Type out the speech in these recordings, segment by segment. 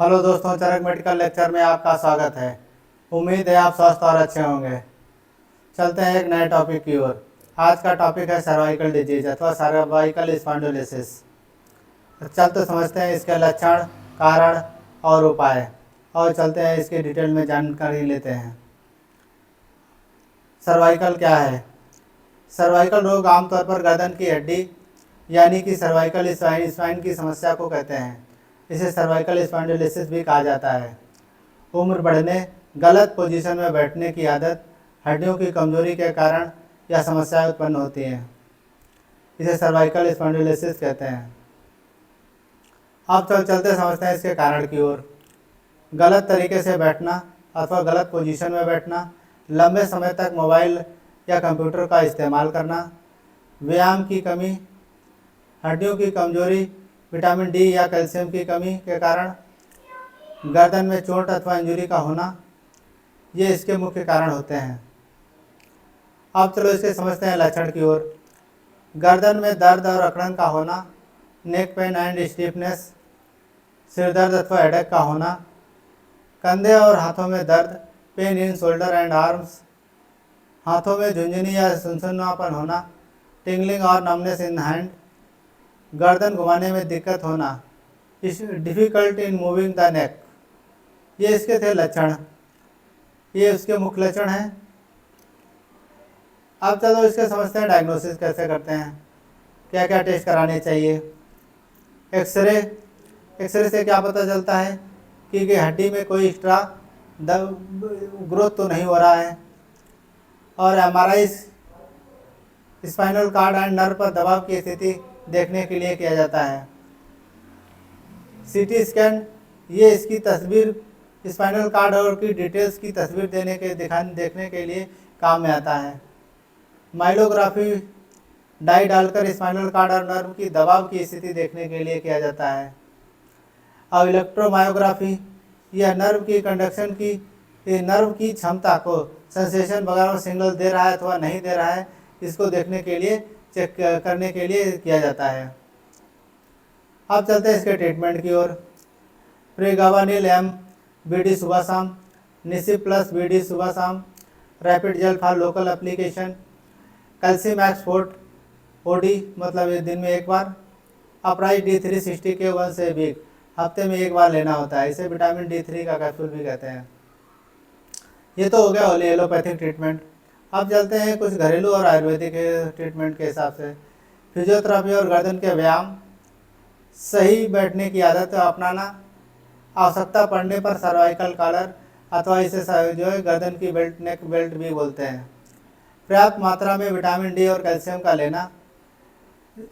Hello दोस्तों, चरक medical lecture में आपका स्वागत है। उम्मीद है आप स्वस्थ और अच्छे होंगे। चलते हैं एक नए टॉपिक की ओर। आज का टॉपिक है सर्वाइकल डिजीज अथवा सर्वाइकल स्पॉन्डिलोलिसिस। चलते समझते हैं इसके लक्षण, कारण और उपाय, और चलते हैं इसकी डिटेल में जानकारी लेते हैं। सर्वाइकल क्या है? सर्वाइकल रोग आमतौर पर गर्दन की हड्डी यानी कि सर्वाइकल स्पाइन की समस्या को कहते हैं। इसे सर्वाइकल स्पॉन्डिलोलिसिस भी कहा जाता है। उम्र बढ़ने, गलत पोजीशन में बैठने की आदत, हड्डियों की कमजोरी के कारण यह समस्याएं उत्पन्न होती हैं। इसे सर्वाइकल स्पॉन्डिलोलिसिस कहते हैं। अब चलते समझते हैं इसके कारण की ओर। गलत तरीके से बैठना अथवा गलत पोजीशन में बैठना, लंबे समय तक मोबाइल या कंप्यूटर का इस्तेमाल करना, व्यायाम की कमी, हड्डियों की कमजोरी, विटामिन डी या कैल्शियम की कमी के कारण गर्दन में चोट अथवा इंजरी का होना, ये इसके मुख्य कारण होते हैं। अब चलो इसके समझते हैं लक्षण की ओर। गर्दन में दर्द और अकड़न का होना, नेक पेन एंड स्टीफनेस, सिर दर्द अथवा हेडेक का होना, कंधे और हाथों में दर्द, pain in shoulder and arms, हाथों में झुंझुनी या सुनसुनापन होना, टिंगलिंग और नमनेस इन हैंड, गर्दन घुमाने में दिक्कत होना, difficult in moving the neck. ये इसके थे लक्षण, ये उसके मुख्य लक्षण हैं। अब चलो इसके समझते हैं डायग्नोसिस कैसे करते हैं, क्या क्या टेस्ट कराने चाहिए। एक्सरे से क्या पता चलता है कि हड्डी में कोई एक्स्ट्रा ग्रोथ तो नहीं हो रहा है। और MRI spinal cord and nerve पर दबाव की स्थिति देखने के लिए किया जाता है। सीटी स्कैन ये इसकी तस्वीर, स्पाइनल कार्ड और की डिटेल्स की तस्वीर देखने के लिए काम में आता है। माइलोग्राफी डाई डालकर स्पाइनल कार्ड और नर्व की दबाव की स्थिति देखने के लिए किया जाता है। अब इलेक्ट्रोमायोग्राफी यह नर्व की कंडक्शन की, नर्व की क्षमता को सेंसेशन वगैरह सिग्नल दे रहा है अथवा नहीं दे रहा है, इसको देखने के लिए, चेक करने के लिए किया जाता है। अब चलते हैं इसके ट्रीटमेंट की ओर। प्रेगावानिल एम बीडी सुबह शाम, निसी प्लस बीडी सुबह शाम, rapid gel for local application, calcium export OD मतलब ये दिन में एक बार, अपराइज D360 के 1 से वीक हफ्ते में एक बार लेना होता है। इसे विटामिन D3 का कैप्सूल भी कहते हैं। ये तो हो गया एलोपैथिक ट्रीटमेंट। अब चलते हैं कुछ घरेलू और आयुर्वेदिक ट्रीटमेंट के हिसाब से। फिजियोथेरेपी और गर्दन के व्यायाम, सही बैठने की आदत अपनाना, आवश्यकता पड़ने पर सर्वाइकल कॉलर अथवा इसे जो है गर्दन की बेल्ट, नेक बेल्ट भी बोलते हैं। पर्याप्त मात्रा में विटामिन डी और कैल्शियम का लेना,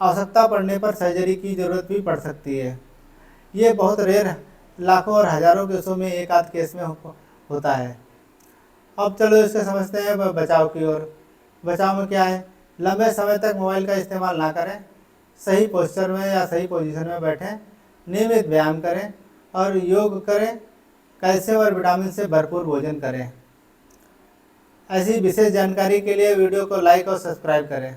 आवश्यकता पड़ने पर सर्जरी की जरूरत भी पड़ सकती है। ये बहुत रेयर, लाखों और हजारों केसों में एक आध केस में होता है। अब चलो इससे समझते हैं बचाव की ओर। बचाव में क्या है? लंबे समय तक मोबाइल का इस्तेमाल ना करें, सही पोस्चर में या सही पोजीशन में बैठें, नियमित व्यायाम करें और योग करें, कैल्शियम और विटामिन से भरपूर भोजन करें। ऐसी विशेष जानकारी के लिए वीडियो को लाइक और सब्सक्राइब करें।